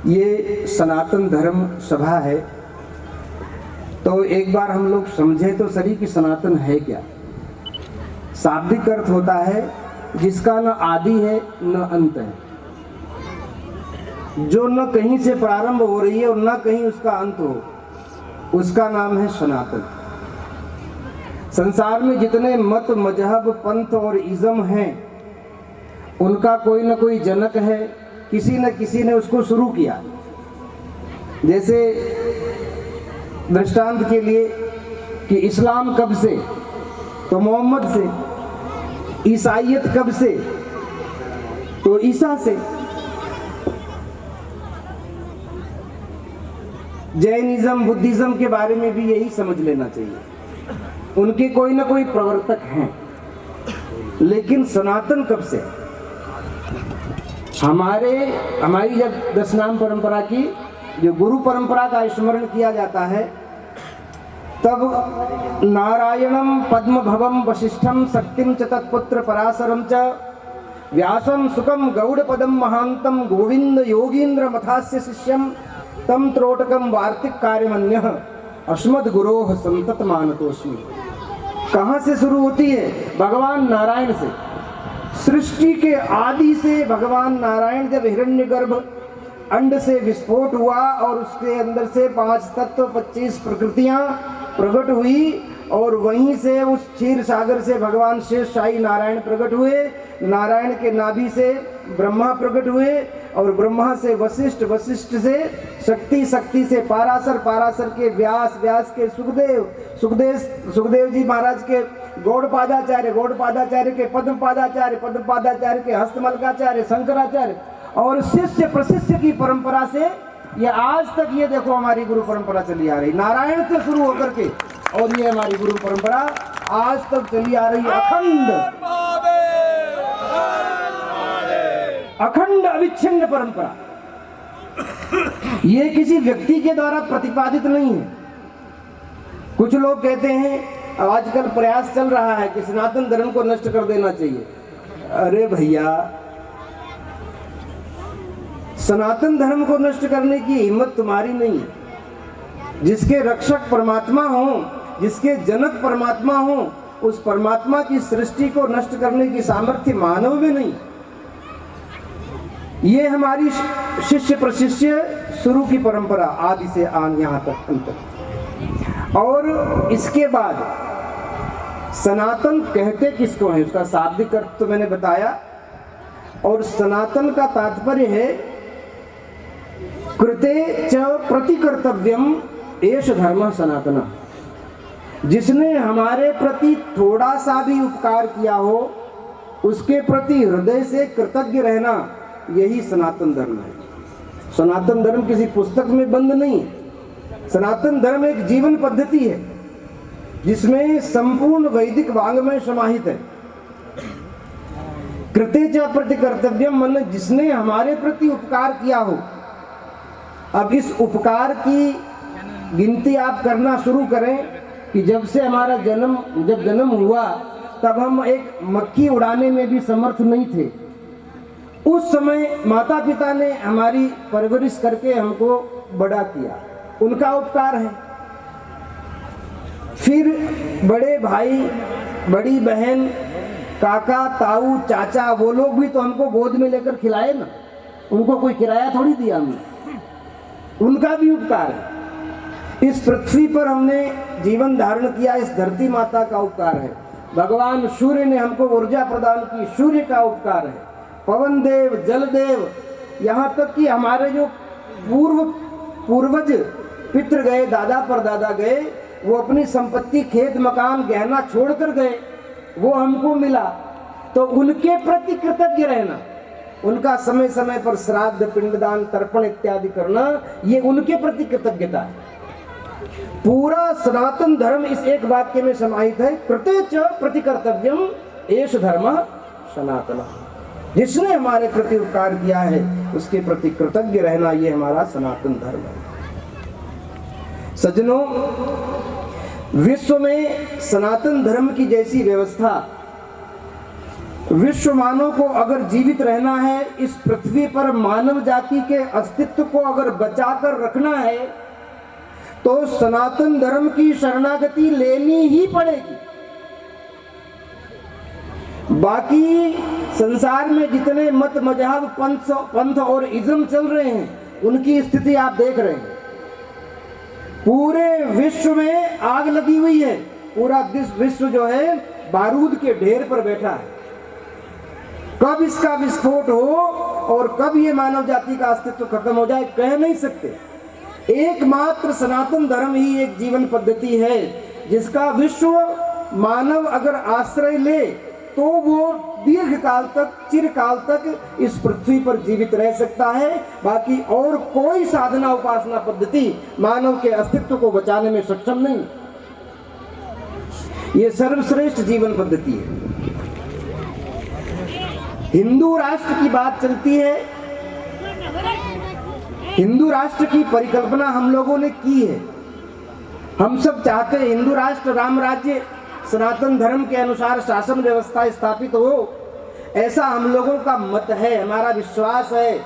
ये सनातन धर्म सभा है, तो एक बार हम लोग समझे तो सही कि सनातन है क्या। शाब्दिक अर्थ होता है जिसका न आदि है न अंत है, जो न कहीं से प्रारंभ हो रही है और न कहीं उसका अंत हो, उसका नाम है सनातन। संसार में जितने मत, मजहब, पंथ और इज़म हैं, उनका कोई न कोई जनक है, किसी न किसी ने उसको शुरू किया। जैसे दृष्टांत के लिए कि इस्लाम कब से, तो मोहम्मद से। ईसाईयत कब से, तो ईसा से। जैनिज्म, बुद्धिज्म के बारे में भी यही समझ लेना चाहिए, उनके कोई ना कोई प्रवर्तक हैं। लेकिन सनातन कब से? हमारी जब दशनाम परंपरा की जो गुरु परंपरा का स्मरण किया जाता है, तब नारायणम पद्म भवम वशिष्ठम शक्तिम च तत्पुत्र पराशरम च व्यासम सुखम गौड़ पदम महांतम गोविंद योगींद्र मथास्य शिष्यम तम त्रोटकम वार्तिक कार्यमन्यः अस्मद गुरोः संतत मानतोस्मि। कहाँ से शुरू होती है? भगवान नारायण से। सृष्टि के आदि से भगवान नारायण जब हिरण्यगर्भ अंड से विस्फोट हुआ और उसके अंदर से 5 तत्व 25 प्रकृतियां प्रकट हुई, और वहीं से उस क्षीर सागर से भगवान शेषशाही नारायण प्रकट हुए। नारायण के नाभि से ब्रह्मा प्रकट हुए, और ब्रह्मा से वशिष्ठ, वशिष्ठ से शक्ति, शक्ति से पाराशर, पाराशर के व्यास, व्यास के सुखदेव, सुखदेव जी महाराज के गौड़पादाचार्य, गौड़पादाचार्य के पद्मपादाचार्य, पद्मपादाचार्य के हस्तमलकाचार्य, शंकराचार्य, और शिष्य प्रशिष्य की परंपरा से ये आज तक ये देखो हमारी गुरु परंपरा चली आ रही, नारायण से शुरू होकर के, और ये हमारी गुरु परंपरा आज तक चली आ रही है, अखंड अविच्छिन्न परंपरा। ये किसी व्यक्ति के द्वारा प्रतिपादित नहीं है। कुछ लोग कहते हैं, आजकल प्रयास चल रहा है कि सनातन धर्म को नष्ट कर देना चाहिए। अरे भैया, सनातन धर्म को नष्ट करने की हिम्मत तुम्हारी नहीं है। जिसके रक्षक परमात्मा हो, जिसके जनक परमात्मा हो, उस परमात्मा की सृष्टि को नष्ट करने की सामर्थ्य मानव में नहीं। ये हमारी शिष्य प्रशिष्य शुरू की परंपरा, आदि से यहाँ तक अंत तक। और इसके बाद सनातन कहते किसको है, उसका शाब्दिक अर्थ तो मैंने बताया। और सनातन का तात्पर्य है कृते च प्रतिकर्तव्यम एष धर्म सनातन। जिसने हमारे प्रति थोड़ा सा भी उपकार किया हो, उसके प्रति हृदय से कृतज्ञ रहना, यही सनातन धर्म है। सनातन धर्म किसी पुस्तक में बंद नहीं है। सनातन धर्म एक जीवन पद्धति है जिसमें संपूर्ण वैदिक वाङ्मय समाहित है। कृते च प्रतिकर्तव्यम, मन जिसने हमारे प्रति उपकार किया हो। अब इस उपकार की गिनती आप करना शुरू करें कि जब से हमारा जब जन्म हुआ, तब हम एक मक्खी उड़ाने में भी समर्थ नहीं थे। उस समय माता पिता ने हमारी परवरिश करके हमको बड़ा किया, उनका उपकार है। फिर बड़े भाई, बड़ी बहन, काका, ताऊ, चाचा, वो लोग भी तो हमको गोद में लेकर खिलाए ना। उनको कोई किराया थोड़ी दिया हमने, उनका भी उपकार है। इस पृथ्वी पर हमने जीवन धारण किया, इस धरती माता का उपकार है। भगवान सूर्य ने हमको ऊर्जा प्रदान की, सूर्य का उपकार है। पवन देव, जल देव, यहाँ तक कि हमारे जो पूर्वज पितृ गए, दादा परदादा गए, वो अपनी संपत्ति, खेत मकान, गहना छोड़कर गए, वो हमको मिला। तो उनके प्रति कृतज्ञ रहना, उनका समय समय पर श्राद्ध, पिंडदान, तर्पण इत्यादि करना, ये उनके प्रति कृतज्ञता है। पूरा सनातन धर्म इस एक वाक्य में समाहित है, कृते च प्रतिकर्तव्यम एष धर्म सनातन। जिसने हमारे प्रति उपकार किया है, उसके प्रति कृतज्ञ रहना, ये हमारा सनातन धर्म है। सज्जनों, विश्व में सनातन धर्म की जैसी व्यवस्था विश्व मानव को अगर जीवित रहना है, इस पृथ्वी पर मानव जाति के अस्तित्व को अगर बचाकर रखना है, तो सनातन धर्म की शरणागति लेनी ही पड़ेगी। बाकी संसार में जितने मत मजहब पंथ और इज्म चल रहे हैं, उनकी स्थिति आप देख रहे हैं। पूरे विश्व में आग लगी हुई है, पूरा विश्व जो है बारूद के ढेर पर बैठा है। कब इसका विस्फोट हो और कब ये मानव जाति का अस्तित्व खत्म हो जाए, कह नहीं सकते। एकमात्र सनातन धर्म ही एक जीवन पद्धति है जिसका विश्व मानव अगर आश्रय ले तो वो दीर्घ काल तक, चिरकाल तक इस पृथ्वी पर जीवित रह सकता है। बाकी और कोई साधना उपासना पद्धति मानव के अस्तित्व को बचाने में सक्षम नहीं। ये सर्वश्रेष्ठ जीवन पद्धति है। हिंदू राष्ट्र की बात चलती है। हिंदू राष्ट्र की परिकल्पना हम लोगों ने की है। हम सब चाहते हैं हिंदू राष्ट्र, राम राज्य, सनातन धर्म के अनुसार शासन व्यवस्था स्थापित हो, ऐसा हम लोगों का मत है, हमारा विश्वास है।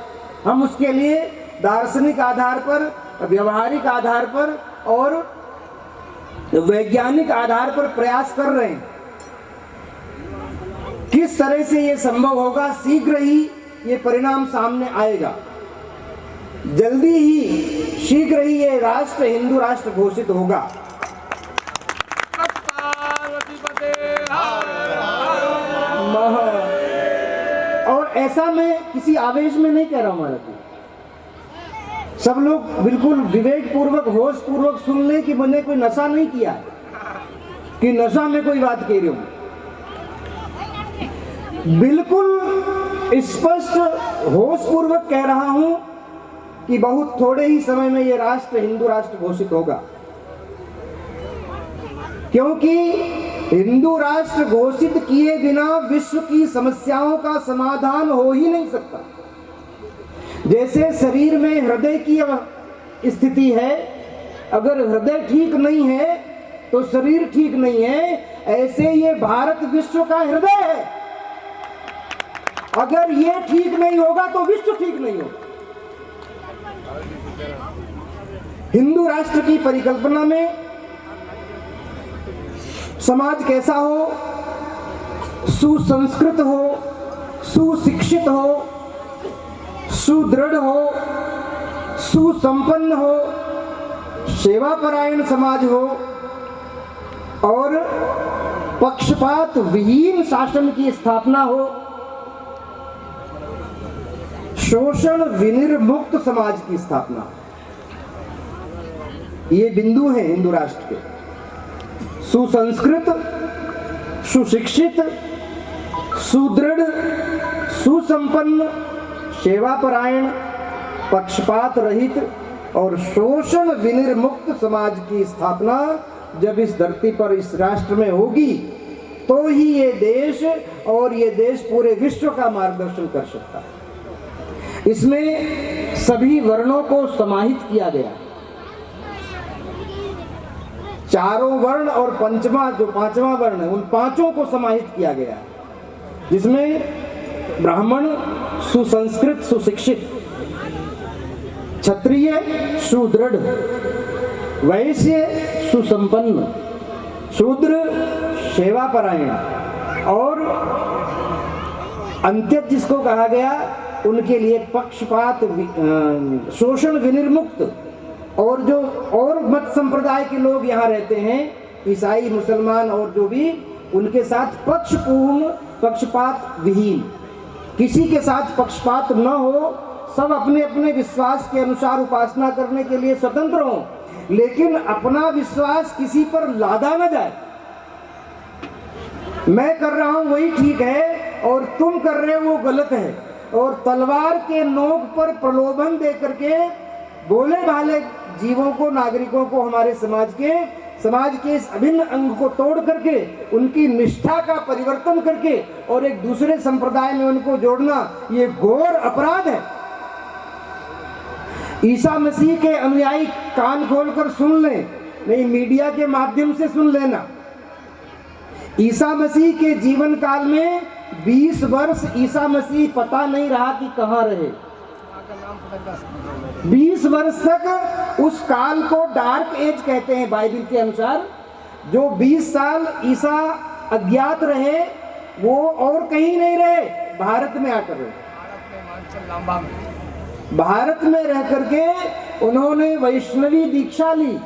हम उसके लिए दार्शनिक आधार पर, व्यवहारिक आधार पर और वैज्ञानिक आधार पर प्रयास कर रहे हैं। किस तरह से ये संभव होगा, शीघ्र ही ये परिणाम सामने आएगा। जल्दी ही, शीघ्र ही ये राष्ट्र हिंदू राष्ट्र घोषित होगा। और ऐसा मैं किसी आवेश में नहीं कह रहा हूं महाराज। सब लोग बिल्कुल विवेक पूर्वक, होश पूर्वक सुन ले कि मैंने कोई नशा नहीं किया, कि नशा में कोई बात कह रही हूं। बिल्कुल स्पष्ट होश पूर्वक कह रहा हूं कि बहुत थोड़े ही समय में यह राष्ट्र हिंदू राष्ट्र घोषित होगा। क्योंकि हिंदू राष्ट्र घोषित किए बिना विश्व की समस्याओं का समाधान हो ही नहीं सकता। जैसे शरीर में हृदय की स्थिति है, अगर हृदय ठीक नहीं है तो शरीर ठीक नहीं है। ऐसे ये भारत विश्व का हृदय है, अगर ये ठीक नहीं होगा तो विश्व ठीक नहीं होगा। हिंदू राष्ट्र की परिकल्पना में समाज कैसा हो, सुसंस्कृत हो, सुशिक्षित हो, सुदृढ़ हो, सुसंपन्न हो, सेवापरायण समाज हो और पक्षपात विहीन शासन की स्थापना हो, शोषण विनिर्मुक्त समाज की स्थापना। ये बिंदु हैं हिंदू राष्ट्र के। सुसंस्कृत, सुशिक्षित, सुदृढ़, सुसंपन्न, सेवापरायण, पक्षपात रहित और शोषण विनिर्मुक्त समाज की स्थापना जब इस धरती पर, इस राष्ट्र में होगी, तो ही ये देश और ये देश पूरे विश्व का मार्गदर्शन कर सकता है। इसमें सभी वर्णों को समाहित किया गया, चारों वर्ण और पंचमा जो पांचवा वर्ण है, उन पांचों को समाहित किया गया, जिसमें ब्राह्मण सुसंस्कृत सुशिक्षित, क्षत्रिय सुदृढ़, वैश्य सुसंपन्न, शूद्र सेवापरायण और अंत्यज जिसको कहा गया उनके लिए पक्षपात, शोषण विनिर्मुक्त। और जो और मत संप्रदाय के लोग यहाँ रहते हैं, ईसाई, मुसलमान और जो भी, उनके साथ पक्षपूर्ण, पक्षपात विहीन, किसी के साथ पक्षपात न हो, सब अपने अपने विश्वास के अनुसार उपासना करने के लिए स्वतंत्र हों, लेकिन अपना विश्वास किसी पर लादा न जाए। मैं कर रहा हूं वही ठीक है और तुम कर रहे हो वो गलत है, और तलवार के नोक पर प्रलोभन दे करके भोले भाले जीवों को, नागरिकों को, हमारे समाज के इस अभिन्न अंग को तोड़ करके उनकी निष्ठा का परिवर्तन करके और एक दूसरे संप्रदाय में उनको जोड़ना, ये घोर अपराध है। ईसा मसीह के अनुयायी कान खोलकर सुन लें, नहीं मीडिया के माध्यम से सुन लेना। ईसा मसीह के जीवन काल में 20 वर्ष ईसा मसीह पता नहीं रहा कि कहाँ रहे। 20 वर्ष तक उस काल को डार्क एज कहते हैं बाइबल के अनुसार। जो 20 साल ईसा अज्ञात रहे वो और कहीं नहीं रहे, भारत में आकर रहे। भारत में रह करके उन्होंने वैष्णवी दीक्षा ली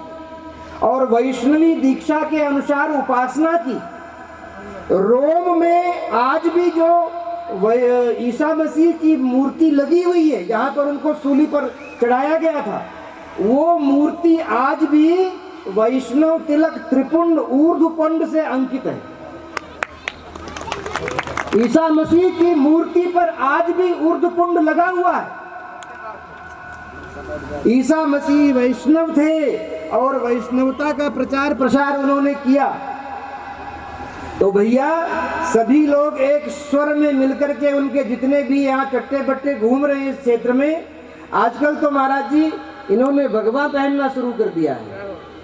और वैष्णवी दीक्षा के अनुसार उपासना की। रोम में आज भी जो ईसा मसीह की मूर्ति लगी हुई है, जहाँ पर उनको सूली पर चढ़ाया गया था, वो मूर्ति आज भी वैष्णव तिलक त्रिपुंड ऊर्ध्वपुंड से अंकित है। ईसा मसीह की मूर्ति पर आज भी ऊर्ध्वपुंड लगा हुआ है। ईसा मसीह वैष्णव थे और वैष्णवता का प्रचार प्रसार उन्होंने किया। तो भैया सभी लोग एक स्वर में मिलकर के, उनके जितने भी यहाँ चट्टे बट्टे घूम रहे हैं इस क्षेत्र में, आजकल तो महाराज जी इन्होंने भगवा पहनना शुरू कर दिया है,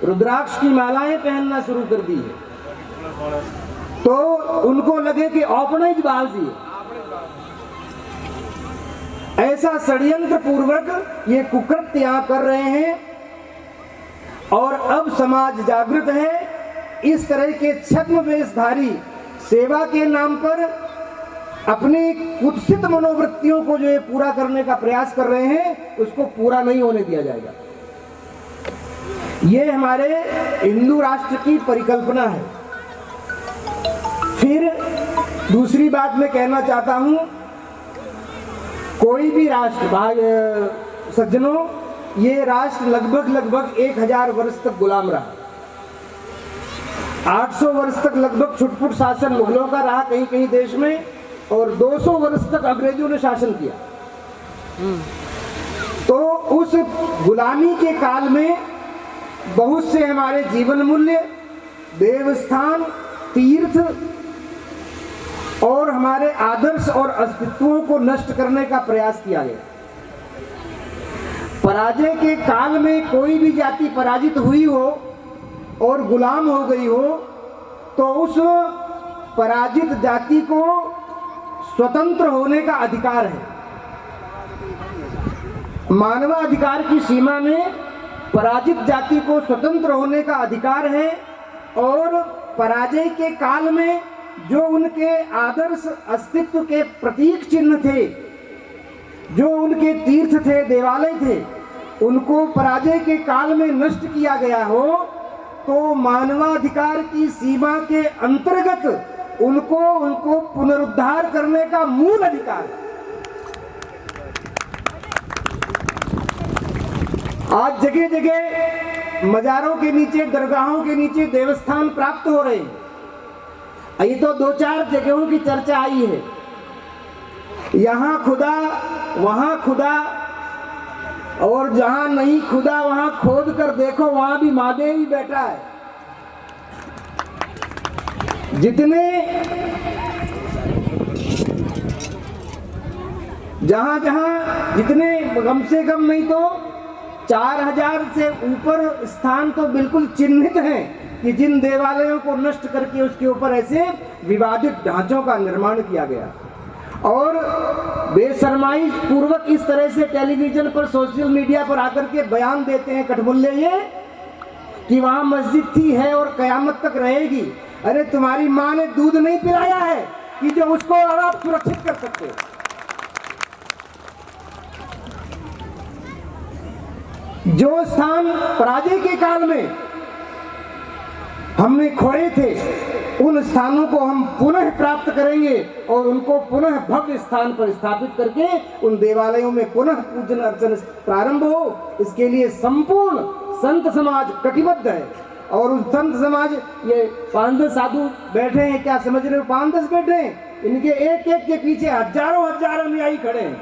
रुद्राक्ष की मालाएं पहनना शुरू कर दी है। तो उनको लगे कि औपनिज बाजी, ऐसा षड्यंत्र पूर्वक ये कुकृत्य यहाँ कर रहे हैं। और अब समाज जागृत है। इस तरह के छद्म वेशधारी सेवा के नाम पर अपनी कुत्सित मनोवृत्तियों को जो ये पूरा करने का प्रयास कर रहे हैं, उसको पूरा नहीं होने दिया जाएगा। ये हमारे हिंदू राष्ट्र की परिकल्पना है। फिर दूसरी बात मैं कहना चाहता हूं, कोई भी राष्ट्र, भाई सज्जनों, ये राष्ट्र लगभग 1000 वर्ष तक गुलाम रहा। 800 वर्ष तक लगभग छुटपुट शासन मुगलों का रहा कहीं कहीं देश में, और 200 वर्ष तक अंग्रेजों ने शासन किया। तो उस गुलामी के काल में बहुत से हमारे जीवन मूल्य, देवस्थान, तीर्थ और हमारे आदर्श और अस्तित्वों को नष्ट करने का प्रयास किया गया। पराजय के काल में कोई भी जाति पराजित हुई हो और गुलाम हो गई हो, तो उस पराजित जाति को स्वतंत्र होने का अधिकार है। मानवाधिकार की सीमा में पराजित जाति को स्वतंत्र होने का अधिकार है। और पराजय के काल में जो उनके आदर्श अस्तित्व के प्रतीक चिन्ह थे, जो उनके तीर्थ थे, देवालय थे, उनको पराजय के काल में नष्ट किया गया हो, तो मानवाधिकार की सीमा के अंतर्गत उनको पुनरुद्धार करने का मूल अधिकार है। आज जगह जगह मजारों के नीचे, दरगाहों के नीचे देवस्थान प्राप्त हो रहे हैं। ये तो 2-4 जगहों की चर्चा आई है, यहाँ खुदा, वहाँ खुदा, और जहाँ नहीं खुदा वहाँ खोद कर देखो, वहाँ भी महादेव ही बैठा है। जितने कम से कम नहीं तो 4000 से ऊपर स्थान तो बिल्कुल चिन्हित हैं कि जिन देवालयों को नष्ट करके उसके ऊपर ऐसे विवादित ढांचों का निर्माण किया गया। और बेशर्माई पूर्वक इस तरह से टेलीविजन पर, सोशल मीडिया पर आकर के बयान देते हैं कठमुल्ले ये कि वहां मस्जिद थी, है और कयामत तक रहेगी। अरे तुम्हारी माँ ने दूध नहीं पिलाया है कि जो उसको आप सुरक्षित कर सकते हो। जो स्थान पराजय के काल में हमने खोए थे, उन स्थानों को हम पुनः प्राप्त करेंगे और उनको पुनः भव्य स्थान पर स्थापित करके उन देवालयों में पुनः पूजन अर्चन प्रारंभ हो। इसके लिए संपूर्ण संत समाज कटिबद्ध है। और उन संत समाज, ये 5-10 साधु बैठे हैं, क्या समझ रहे हो, 5-10 बैठे हैं, इनके एक एक के पीछे हजारों अनुयायी खड़े हैं।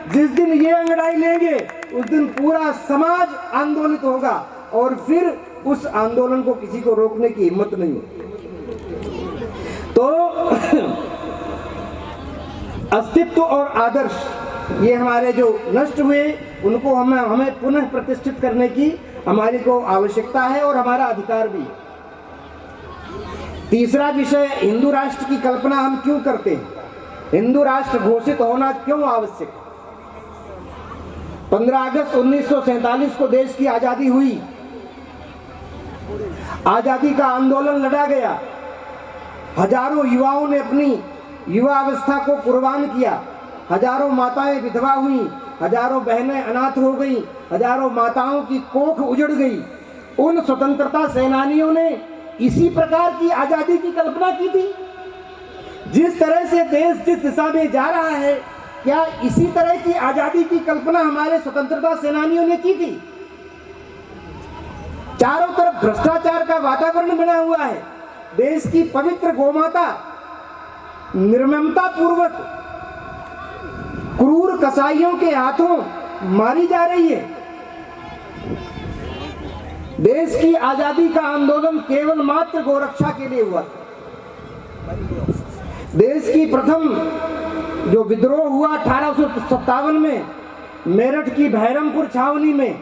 जिस दिन ये अंगड़ाई लेंगे उस दिन पूरा समाज आंदोलित होगा और फिर उस आंदोलन को किसी को रोकने की हिम्मत नहीं होती। तो अस्तित्व और आदर्श ये हमारे जो नष्ट हुए, उनको हमें पुनः प्रतिष्ठित करने की हमारी को आवश्यकता है और हमारा अधिकार भी है। तीसरा विषय, हिंदू राष्ट्र की कल्पना हम क्यों करते हैं। हिंदू राष्ट्र घोषित होना क्यों आवश्यक? 15 अगस्त 1947 को देश की आजादी हुई। आजादी का आंदोलन लड़ा गया। हजारों युवाओं ने अपनी युवा अवस्था को कुर्बान किया। हजारों माताएं विधवा हुई, हजारों बहनें अनाथ हो गई, हजारों माताओं की कोख उजड़ गई। उन स्वतंत्रता सेनानियों ने इसी प्रकार की आजादी की कल्पना की थी। जिस तरह से देश जिस दिशा में जा रहा है, क्या इसी तरह की आजादी की कल्पना हमारे स्वतंत्रता सेनानियों ने की थी? चारों तरफ भ्रष्टाचार का वातावरण बना हुआ है। देश की पवित्र गोमाता निर्ममता पूर्वक क्रूर कसाईयों के हाथों मारी जा रही है। देश की आजादी का आंदोलन केवल मात्र गोरक्षा के लिए हुआ। देश की प्रथम जो विद्रोह हुआ 1857 में मेरठ की भैरमपुर छावनी में,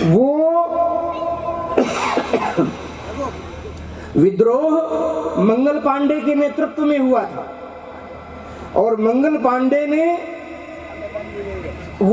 वो विद्रोह मंगल पांडे के नेतृत्व में हुआ था और मंगल पांडे ने